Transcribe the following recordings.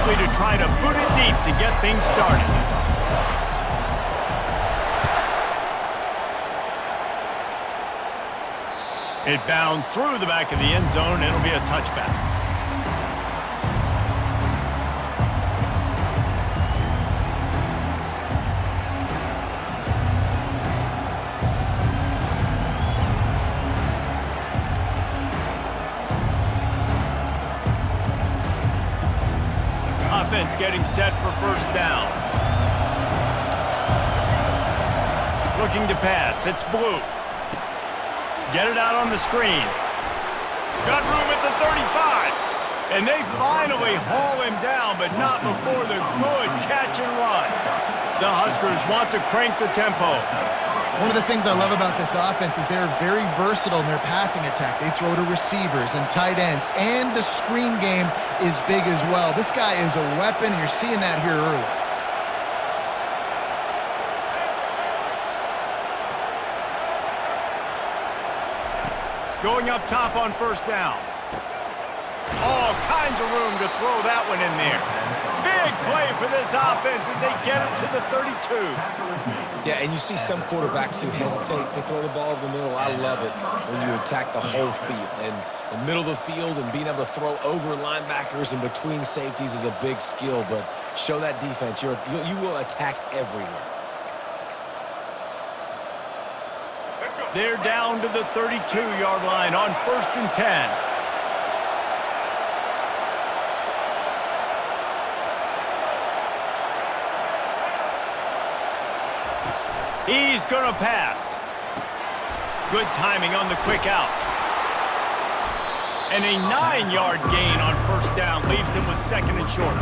likely to try to boot it deep to get things started. It bounds through the back of the end zone, and it'll be a touchback. Offense getting set for first down. Looking to pass. It's Blue. Get it out on the screen. Got room at the 35. And they finally haul him down, but not before the good catch and run. The Huskers want to crank the tempo. One of the things I love about this offense is they're very versatile in their passing attack. They throw to receivers and tight ends, and the screen game is big as well. This guy is a weapon, and you're seeing that here early. Going up top on first down. All kinds of room to throw that one in there. Big play for this offense as they get it to the 32. Yeah, and you see some quarterbacks who hesitate to throw the ball over the middle. I love it when you attack the whole field. And the middle of the field and being able to throw over linebackers and between safeties is a big skill. But show that defense. You will attack everywhere. They're down to the 32-yard line on 1st and 10. He's going to pass. Good timing on the quick out. And a 9-yard gain on first down leaves him with 2nd and short.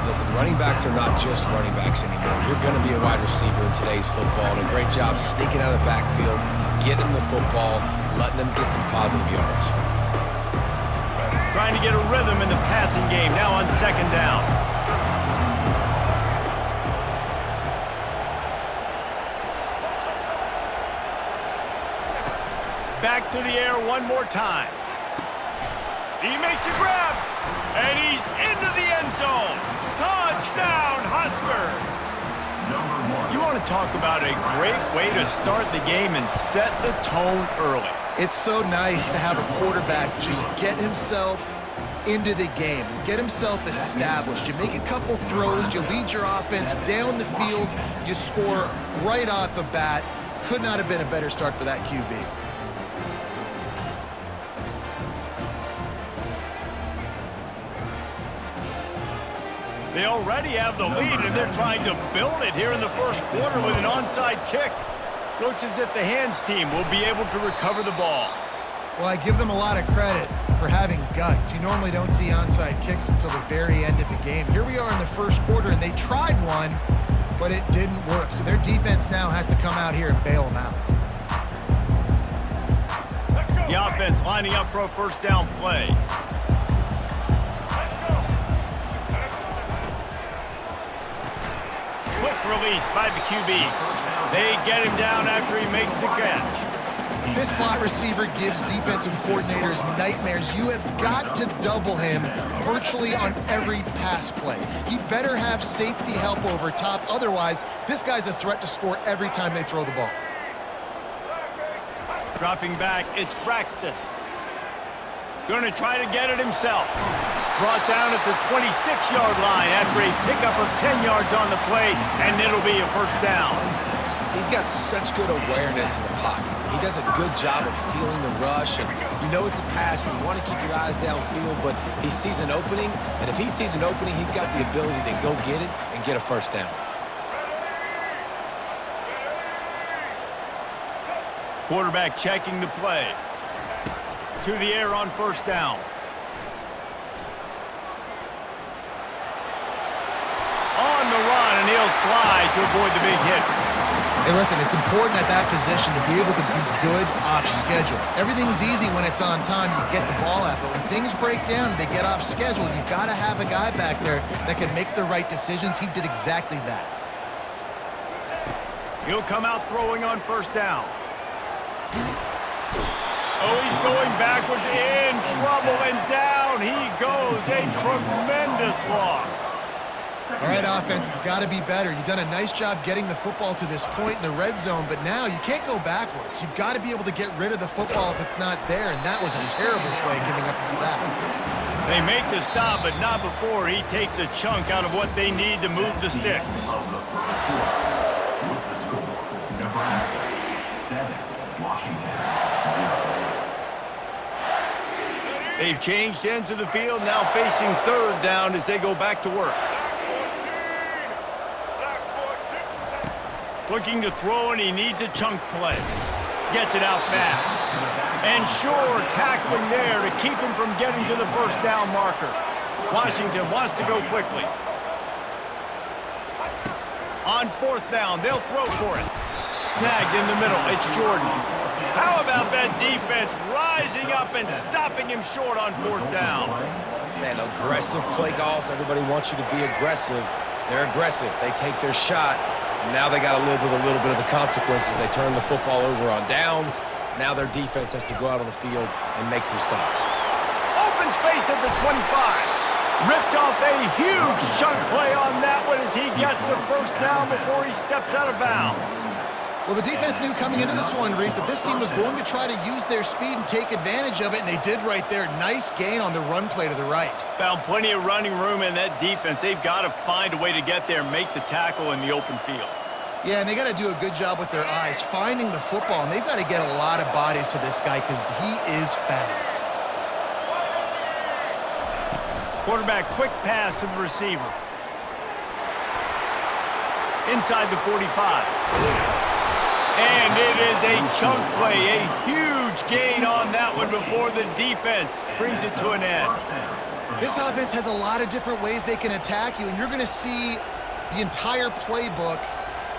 Listen, running backs are not just running backs anymore. You're going to be a wide receiver in today's football. And a great job sneaking out of the backfield, getting the football, letting them get some positive yards. Trying to get a rhythm in the passing game now on 2nd down. Back to the air one more time. He makes a grab, and he's into the end zone. Touchdown, Huskers! You want to talk about a great way to start the game and set the tone early. It's so nice to have a quarterback just get himself into the game, get himself established. You make a couple throws, you lead your offense down the field, you score right off the bat. Could not have been a better start for that QB. They already have the lead, and they're trying to build it here in the first quarter with an onside kick. Looks as if the hands team will be able to recover the ball. Well, I give them a lot of credit for having guts. You normally don't see onside kicks until the very end of the game. Here we are in the first quarter, and they tried one, but it didn't work. So their defense now has to come out here and bail them out. The offense lining up for a first down play. Quick release by the QB. They get him down after he makes the catch. This slot receiver gives defensive coordinators nightmares. You have got to double him virtually on every pass play. He better have safety help over top. Otherwise, this guy's a threat to score every time they throw the ball. Dropping back, it's Braxton. Going to try to get it himself. Brought down at the 26-yard line after a pickup of 10 yards on the play, and it'll be a first down. He's got such good awareness in the pocket. He does a good job of feeling the rush, and you know it's a pass, and you want to keep your eyes downfield, but he sees an opening, and if he sees an opening, he's got the ability to go get it and get a first down. Quarterback checking the play. To the air on first down. On the run, and he'll slide to avoid the big hit. Hey, listen, it's important at that position to be able to be good off schedule. Everything's easy when it's on time, you get the ball out, but when things break down and they get off schedule, you've got to have a guy back there that can make the right decisions. He did exactly that. He'll come out throwing on first down. Oh, he's going backwards, in trouble, and down down he goes. A tremendous loss. All right, offense has got to be better. You've done a nice job getting the football to this point in the red zone, but now you can't go backwards. You've got to be able to get rid of the football if it's not there, and that was a terrible play giving up the sack. They make the stop, but not before he takes a chunk out of what they need to move the sticks. They've changed ends of the field, now facing third down as they go back to work. Looking to throw, and he needs a chunk play. Gets it out fast. And sure, tackling there to keep him from getting to the first down marker. Washington wants to go quickly. On fourth down, they'll throw for it. Snagged in the middle, it's Jordan. How about that defense rising up and stopping him short on fourth down? Man, aggressive play calls. Everybody wants you to be aggressive. They're aggressive. They take their shot. Now they got to live with a little bit of the consequences. They turn the football over on downs. Now their defense has to go out on the field and make some stops. Open space at the 25. Ripped off a huge chunk play on that one as he gets the first down before he steps out of bounds. Well, the defense knew coming into this one, Reese, that this team was going to try to use their speed and take advantage of it, and they did right there. Nice gain on the run play to the right. Found plenty of running room in that defense. They've got to find a way to get there and make the tackle in the open field. Yeah, and they got to do a good job with their eyes, finding the football, and they've got to get a lot of bodies to this guy because he is fast. Quarterback, quick pass to the receiver. Inside the 45. And it is a chunk play, a huge gain on that one before the defense brings it to an end. This offense has a lot of different ways they can attack you, and you're going to see the entire playbook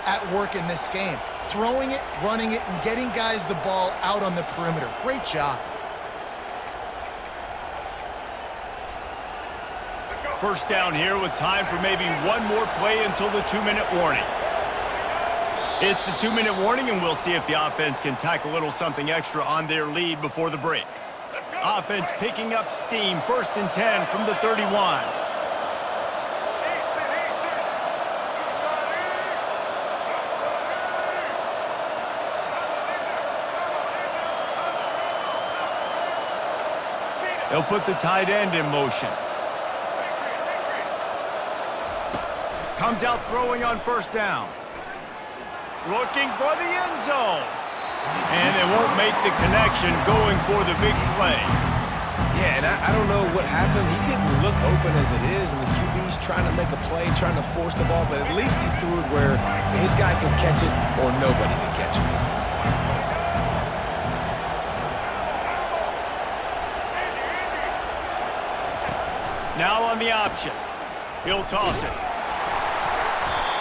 at work in this game. Throwing it, running it, and getting guys the ball out on the perimeter. Great job. First down here with time for maybe one more play until the 2-minute warning. It's the 2-minute warning, and we'll see if the offense can tack a little something extra on their lead before the break. Offense picking up steam, 1st and 10 from the 31. They'll put the tight end in motion. Comes out throwing on first down. Looking for the end zone. And they won't make the connection going for the big play. Yeah, and I don't know what happened. He didn't look open as it is, and the QB's trying to make a play, trying to force the ball, but at least he threw it where his guy could catch it or nobody could catch it. Now on the option. He'll toss it.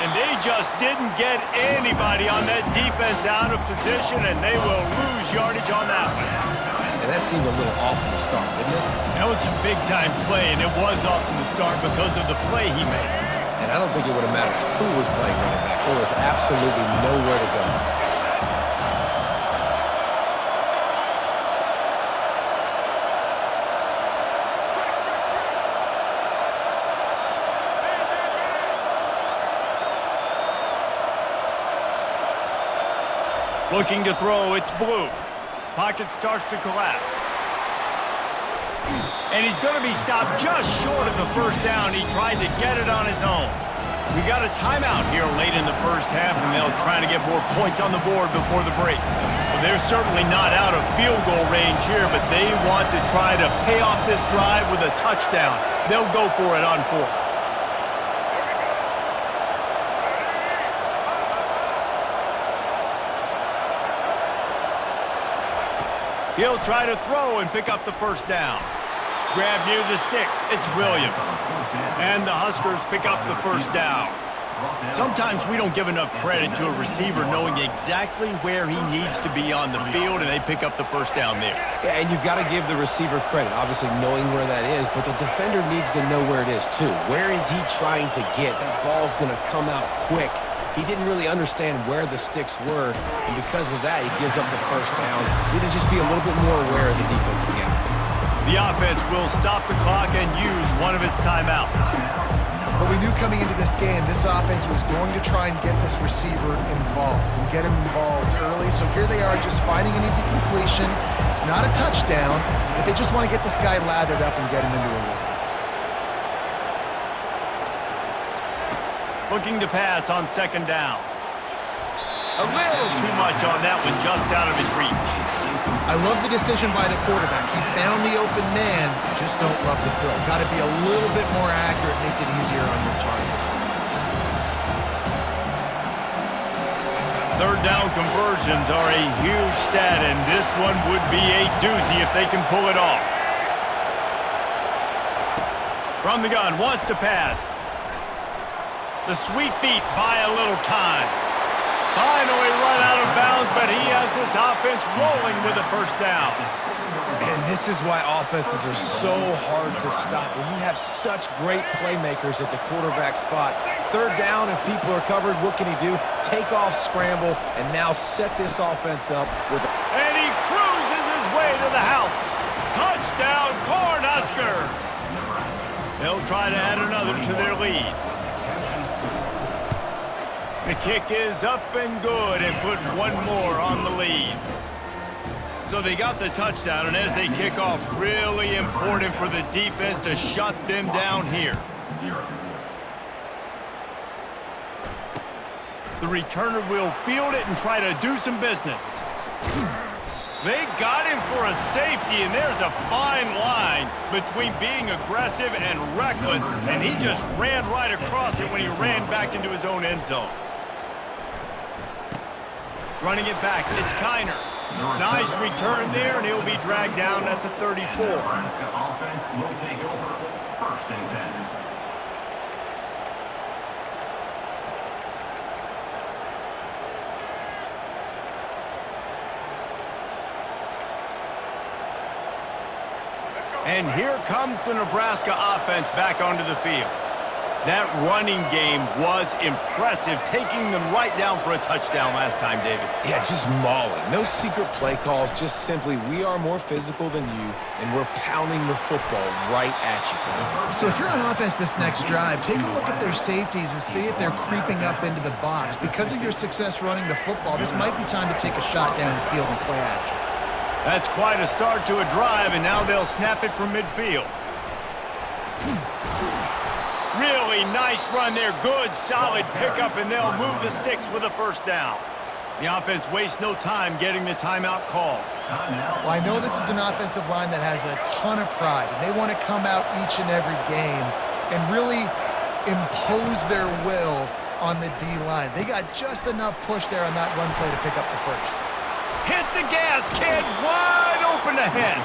And they just didn't get anybody on that defense out of position, and they will lose yardage on that one. And that seemed a little off from the start, didn't it? That was a big-time play, and it was off from the start because of the play he made. And I don't think it would have mattered who was playing running back. There was absolutely nowhere to go. Looking to throw, it's Blue. Pocket starts to collapse. And he's going to be stopped just short of the first down. He tried to get it on his own. We got a timeout here late in the first half, and they'll try to get more points on the board before the break. Well, they're certainly not out of field goal range here, but they want to try to pay off this drive with a touchdown. They'll go for it on fourth. He'll try to throw and pick up the first down. Grab near the sticks. It's Williams. And the Huskers pick up the first down. Sometimes we don't give enough credit to a receiver knowing exactly where he needs to be on the field, and they pick up the first down there. Yeah, and you've got to give the receiver credit, obviously knowing where that is, but the defender needs to know where it is too. Where is he trying to get? That ball's going to come out quick. He didn't really understand where the sticks were, and because of that, he gives up the first down. We need to just be a little bit more aware as a defensive guy. The offense will stop the clock and use one of its timeouts. But we knew coming into this game, this offense was going to try and get this receiver involved and get him involved early. So here they are just finding an easy completion. It's not a touchdown, but they just want to get this guy lathered up and get him into a rhythm. Looking to pass on second down. A little too much on that one, just out of his reach. I love the decision by the quarterback. He found the open man, just don't love the throw. Got to be a little bit more accurate, make it easier on your target. Third down conversions are a huge stat, and this one would be a doozy if they can pull it off. From the gun, wants to pass. The sweet feet buy a little time. Finally run out of bounds, but he has this offense rolling with a first down. And this is why offenses are so hard to stop. When you have such great playmakers at the quarterback spot, third down, if people are covered, what can he do? Take off, scramble, and now set this offense up with a... And he cruises his way to the house. Touchdown, Cornhuskers! They'll try to add another to their lead. The kick is up and good and put one more on the lead. So they got the touchdown, and as they kick off, really important for the defense to shut them down here. The returner will field it and try to do some business. They got him for a safety, and there's a fine line between being aggressive and reckless, and he just ran right across it when he ran back into his own end zone. Running it back, it's Kiner. Nice return there, and he'll be dragged down at the 34. Nebraska offense will take over. 1st and 10. And here comes the Nebraska offense back onto the field. That running game was impressive, taking them right down for a touchdown last time, David. Yeah, just mauling. No secret play calls, just simply we are more physical than you, and we're pounding the football right at you. So if you're on offense this next drive, take a look at their safeties and see if they're creeping up into the box. Because of your success running the football, this might be time to take a shot down the field and play action. That's quite a start to a drive, and now they'll snap it from midfield. Really nice run there. Good, solid pickup, and they'll move the sticks with a first down. The offense wastes no time getting the timeout call. Well, I know this is an offensive line that has a ton of pride, and they want to come out each and every game and really impose their will on the D-line. They got just enough push there on that run play to pick up the first. Hit the gas, kid. Wide open ahead.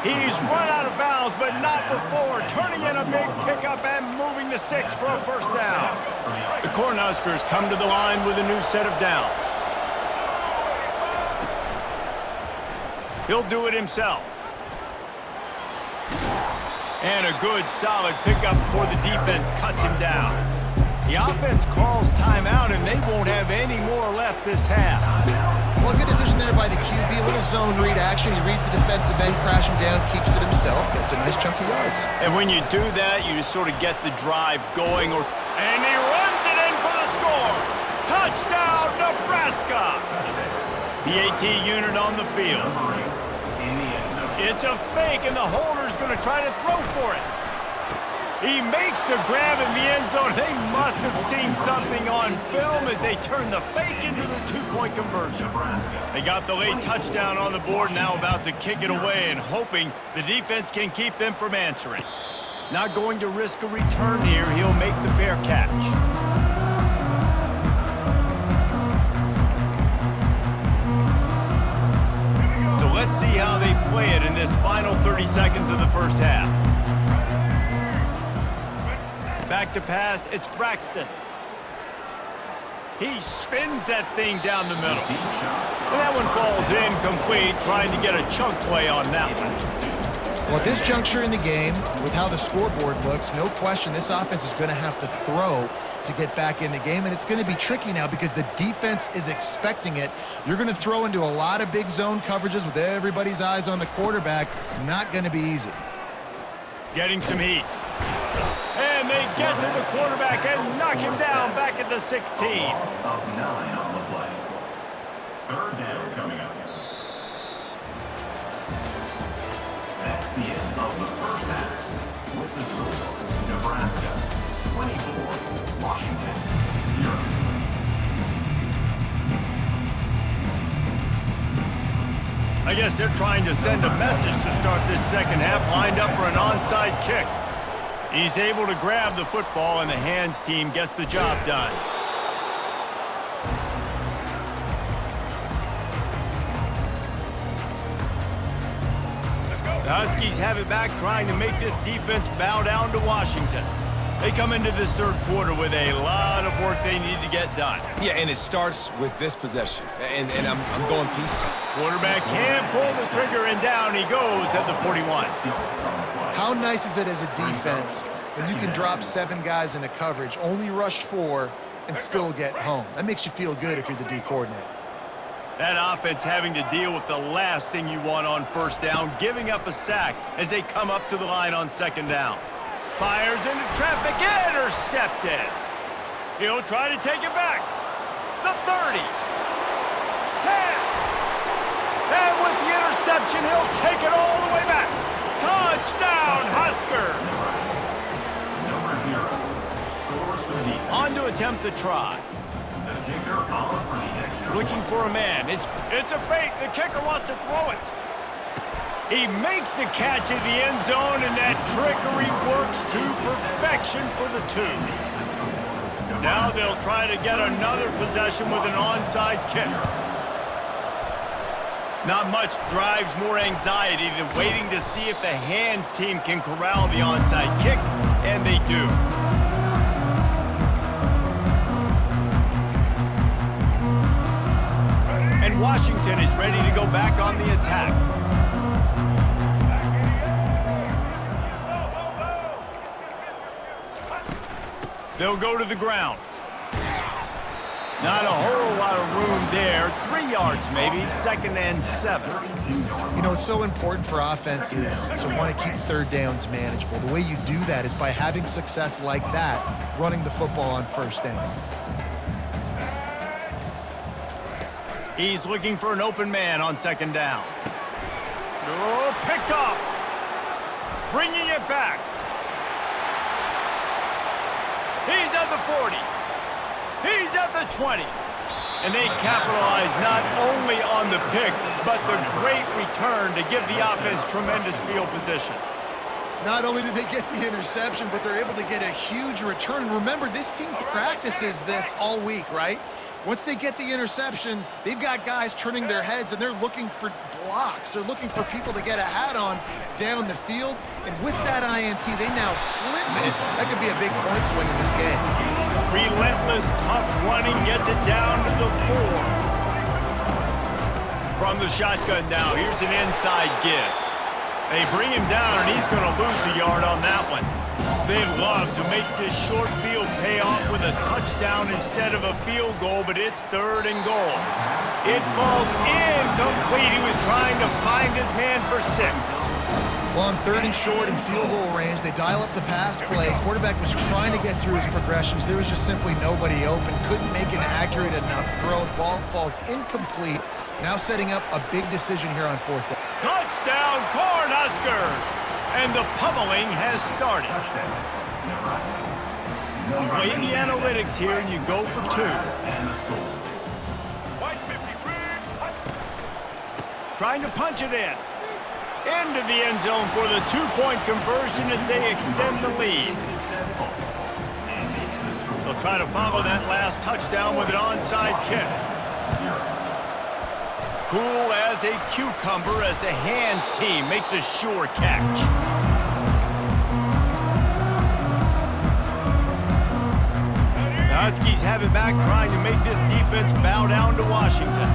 He's run out of bounds, but not before. Turning in a big pickup and moving the sticks for a first down. The Cornhuskers come to the line with a new set of downs. He'll do it himself. And a good, solid pickup before the defense cuts him down. The offense calls timeout, and they won't have any more left this half. Well, good decision there by the QB. A little zone read action. He reads the defensive end crashing down, keeps it himself, gets a nice chunk of yards. And when you do that, you just sort of get the drive going. And he runs it in for the score. Touchdown, Nebraska! The AT unit on the field. It's a fake, and the holder's going to try to throw for it. He makes the grab in the end zone. They must have seen something on film as they turn the fake into the two-point conversion. They got the late touchdown on the board, now about to kick it away and hoping the defense can keep them from answering. Not going to risk a return here. He'll make the fair catch. So let's see how they play it in this final 30 seconds of the first half. Back to pass, it's Braxton. He spins that thing down the middle. And that one falls incomplete, trying to get a chunk play on that one. Well, at this juncture in the game, with how the scoreboard looks, no question this offense is going to have to throw to get back in the game, and it's going to be tricky now because the defense is expecting it. You're going to throw into a lot of big zone coverages with everybody's eyes on the quarterback. Not going to be easy. Getting some heat. And they get to the quarterback and knock him down back at the 16. Loss of 9 on the play. Third down coming up. That's the end of the first half. With the score, Nebraska 24, Washington 0. I guess they're trying to send a message to start this second half, lined up for an onside kick. He's able to grab the football, and the hands team gets the job done. The Huskies have it back, trying to make this defense bow down to Washington. They come into this third quarter with a lot of work they need to get done. Yeah, and it starts with this possession. And I'm going piece by. Quarterback can't pull the trigger, and down he goes at the 41. How nice is it as a defense when you can drop 7 guys into coverage, only rush 4, and still get home? That makes you feel good if you're the D coordinator. That offense having to deal with the last thing you want on first down, giving up a sack as they come up to the line on second down. Fires into traffic, intercepted. He'll try to take it back. The 30. 10. And with the interception, he'll take it all the way back. Touchdown, Huskers. Number 0 scores for the defense. On to attempt the try. The kicker on for the extra. Looking for a man. It's a fake. The kicker wants to throw it. He makes the catch in the end zone, and that trickery works to perfection for the 2. Now they'll try to get another possession with an onside kick. Not much drives more anxiety than waiting to see if the hands team can corral the onside kick, and they do. And Washington is ready to go back on the attack. They'll go to the ground. Not a whole lot of room there. 3 yards maybe, 2nd and 7. You know, it's so important for offenses to want to keep third downs manageable. The way you do that is by having success like that, running the football on first down. He's looking for an open man on second down. Oh, picked off. Bringing it back. He's at the 40. He's at the 20. And they capitalize not only on the pick, but the great return to give the offense tremendous field position. Not only do they get the interception, but they're able to get a huge return. And remember, this team practices this all week, right? Once they get the interception, they've got guys turning their heads, and they're looking for blocks. They're looking for people to get a hat on down the field. And with that INT, they now flip it. That could be a big point swing in this game. Relentless, tough running gets it down to the 4. From the shotgun now, here's an inside give. They bring him down, and he's going to lose a yard on that one. They love to make this short field pay off with a touchdown instead of a field goal, but it's 3rd and goal. It falls incomplete. He was trying to find his man for 6. Well, on 3rd and short and field goal range, they dial up the pass play. Quarterback was trying to get through his progressions. There was just simply nobody open. Couldn't make an accurate enough throw. Ball falls incomplete. Now setting up a big decision here on 4th down. Touchdown, Cornhuskers! And the pummeling has started. Play the analytics here, and you go for 2. Trying to punch it in. Into the end zone for the 2-point conversion as they extend the lead. They'll try to follow that last touchdown with an onside kick. Cool as a cucumber as the hands team makes a sure catch. Huskies have it back, trying to make this defense bow down to Washington.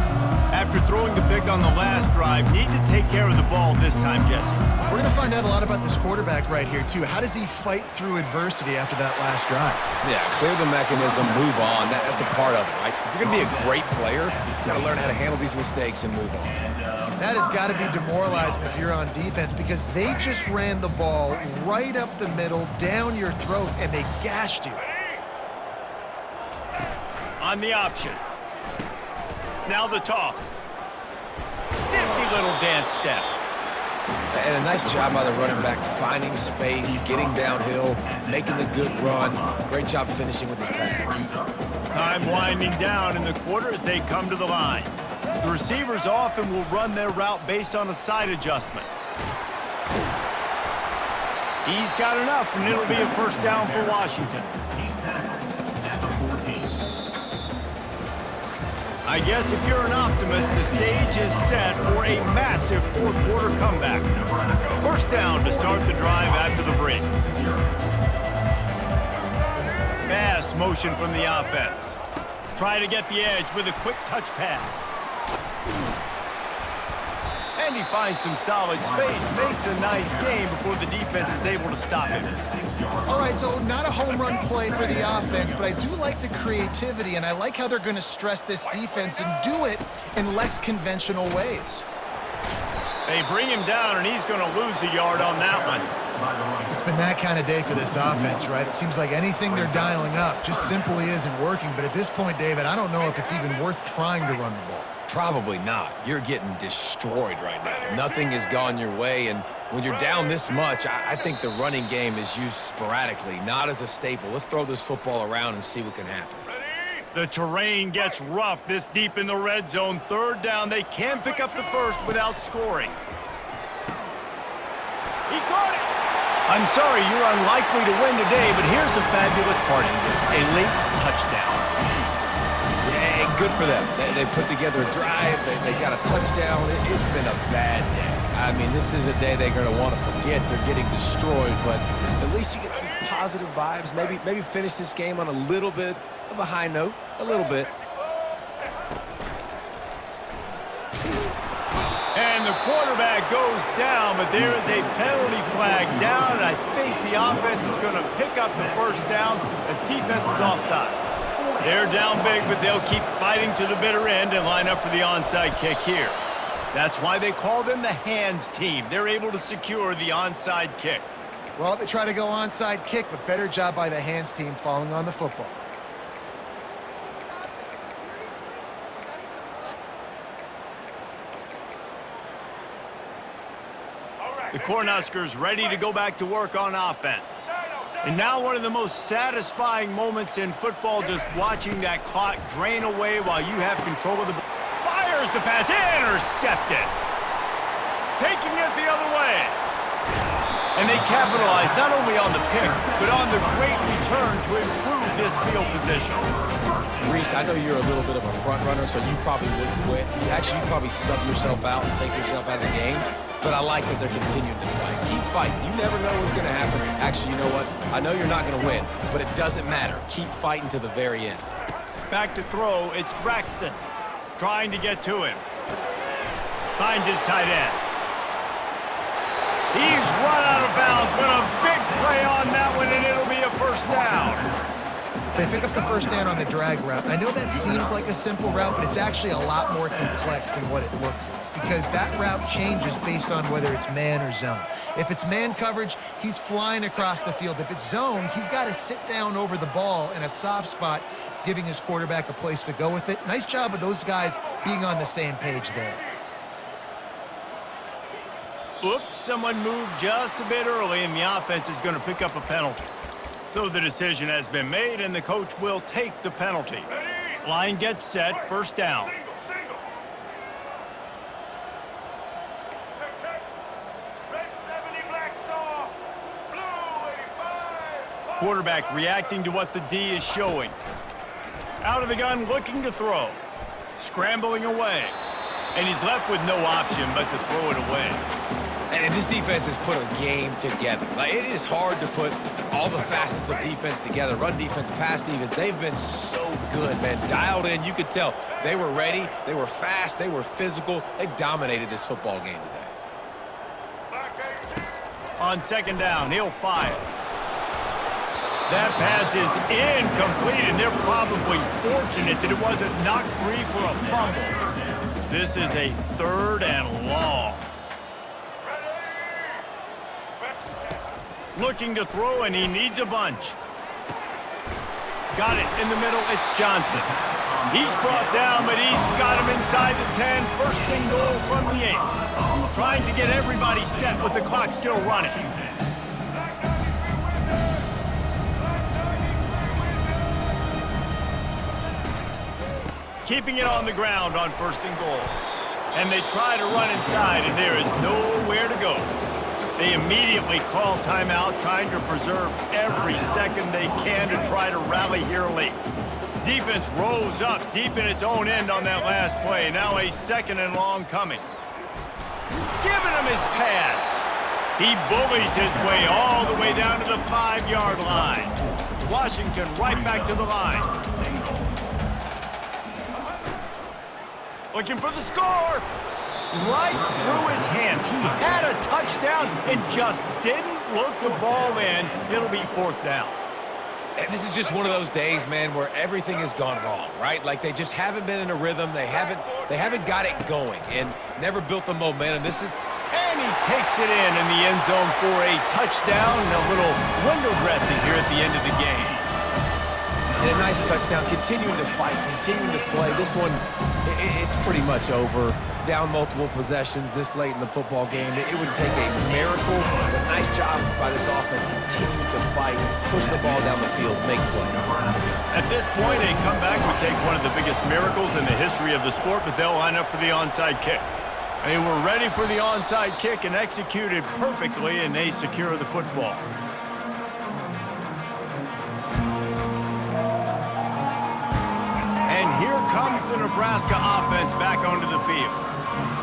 After throwing the pick on the last drive, need to take care of the ball this time, Jesse. We're going to find out a lot about this quarterback right here, too. How does he fight through adversity after that last drive? Yeah, clear the mechanism, move on. That's a part of it, right? If you're going to be a great player, you got to learn how to handle these mistakes and move on. That has got to be demoralizing if you're on defense because they just ran the ball right up the middle, down your throats, and they gashed you. On the option. Now the toss. Nifty little dance step. And a nice job by the running back, finding space, getting downhill, making the good run. Great job finishing with his pads. Time winding down in the quarter as they come to the line. The receivers often will run their route based on a side adjustment. He's got enough, and it'll be a first down for Washington. He's tackled at the 14. I guess if you're an optimist, the stage is set for a massive fourth-quarter comeback. First down to start the drive after the break. Fast motion from the offense. Try to get the edge with a quick touch pass. And he finds some solid space, makes a nice game before the defense is able to stop him. All right, so not a home run play for the offense, but I do like the creativity, and I like how they're going to stress this defense and do it in less conventional ways. They bring him down, and he's going to lose a yard on that one. It's been that kind of day for this offense, right? It seems like anything they're dialing up just simply isn't working. But at this point, David, I don't know if it's even worth trying to run the ball. Probably not. You're getting destroyed right now. Nothing has gone your way, and when you're down this much, I think the running game is used sporadically, not as a staple. Let's throw this football around and see what can happen. The terrain gets rough this deep in the red zone. Third down, they can pick up the first without scoring. He caught it! I'm sorry, you're unlikely to win today, but here's a fabulous parting gift. A late touchdown. Yeah, good for them. They put together a drive. They got a touchdown. It's been a bad day. I mean, this is a day they're going to want to forget. They're getting destroyed, but at least you get some positive vibes. Maybe finish this game on a little bit of a high note. A little bit. And the quarterback goes down, but there is a penalty flag down, and I think the offense is going to pick up the first down. The defense was offside. They're down big, but they'll keep fighting to the bitter end and line up for the onside kick here. That's why they call them the hands team. They're able to secure the onside kick. Well, they try to go onside kick, but better job by the hands team falling on the football. The Cornhuskers ready to go back to work on offense. And now one of the most satisfying moments in football, just watching that clock drain away while you have control of the ball. Fires the pass, intercepted. Taking it the other way. And they capitalize not only on the pick, but on the great return to improve this field position. Reese, I know you're a little bit of a front runner, so you probably wouldn't quit. You'd probably sub yourself out and take yourself out of the game. But I like that they're continuing to fight. Keep fighting. You never know what's going to happen. Actually, you know what? I know you're not going to win, but it doesn't matter. Keep fighting to the very end. Back to throw, it's Braxton. Trying to get to him. Finds his tight end. He's run out of bounds, but a big play on that one, and it'll be a first down. They pick up the first down on the drag route. I know that seems like a simple route, but it's actually a lot more complex than what it looks like because that route changes based on whether it's man or zone. If it's man coverage, he's flying across the field. If it's zone, he's got to sit down over the ball in a soft spot, giving his quarterback a place to go with it. Nice job of those guys being on the same page there. Oops, someone moved just a bit early, and the offense is going to pick up a penalty. So the decision has been made, and the coach will take the penalty. Line gets set, first down. Quarterback reacting to what the D is showing. Out of the gun, looking to throw. Scrambling away. and he's left with no option but to throw it away. And this defense has put a game together. Like, it is hard to put all the facets of defense together. Run defense, pass defense. They've been so good, man. Dialed in. You could tell they were ready. They were fast. They were physical. They dominated this football game today. On second down, he'll fire. That pass is incomplete, and they're probably fortunate that it wasn't knocked free for a fumble. This is a 3rd and long. Looking to throw, and he needs a bunch. Got it in the middle. It's Johnson. He's brought down, but he's got him inside the 10. 1st and goal from the 8. Trying to get everybody set with the clock still running. Keeping it on the ground on 1st and goal. And they try to run inside, and there is nowhere to go. They immediately call timeout, trying to preserve every second they can to try to rally here late. Defense rolls up deep in its own end on that last play. Now a 2nd and long coming. Giving him his pads. He bullies his way all the way down to the 5-yard line. Washington right back to the line. Looking for the score. Right through his hands. He had a touchdown and just didn't look the ball in. It'll be 4th down. And this is just one of those days, man, where everything has gone wrong, right? Like, they just haven't been in a rhythm. They haven't got it going and never built the momentum. And he takes it in the end zone for a touchdown and a little window dressing here at the end of the game. And a nice touchdown, continuing to fight, continuing to play. This one, it's pretty much over. Down multiple possessions this late in the football game. It would take a miracle, but nice job by this offense continuing to fight, push the ball down the field, make plays. At this point, a comeback would take one of the biggest miracles in the history of the sport, but they'll line up for the onside kick. They were ready for the onside kick and executed perfectly, and they secure the football. And here comes the Nebraska offense back onto the field.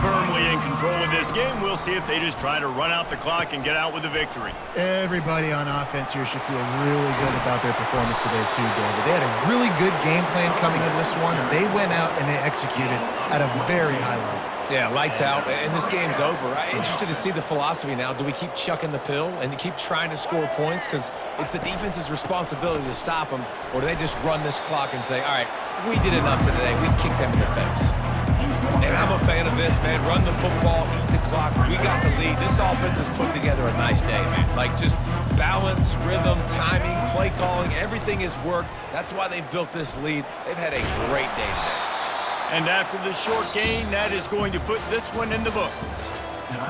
Firmly in control of this game. We'll see if they just try to run out the clock and get out with a victory. Everybody on offense here should feel really good about their performance today too, David. They had a really good game plan coming into this one, and they went out and they executed at a very high level. Yeah, lights out, and this game's over. I'm interested to see the philosophy now. Do we keep chucking the pill and keep trying to score points? Because it's the defense's responsibility to stop them, or do they just run this clock and say, all right, we did enough today. We kicked them in the face. And I'm a fan of this, man. Run the football, eat the clock. We got the lead. This offense has put together a nice day, man. Like, just balance, rhythm, timing, play calling, everything has worked. That's why they've built this lead. They've had a great day today. And after the short gain, that is going to put this one in the books.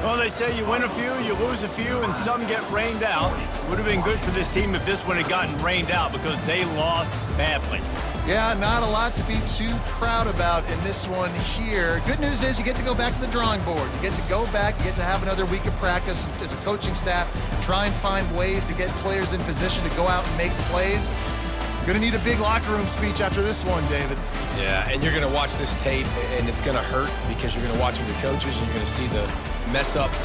Well, they say you win a few, you lose a few, and some get rained out. It would have been good for this team if this one had gotten rained out because they lost badly. Yeah, not a lot to be too proud about in this one here. Good news is you get to go back to the drawing board. You get to go back, you get to have another week of practice as a coaching staff, try and find ways to get players in position to go out and make plays. Going to need a big locker room speech after this one, David. Yeah, and you're going to watch this tape, and it's going to hurt because you're going to watch with the coaches, and you're going to see the mess-ups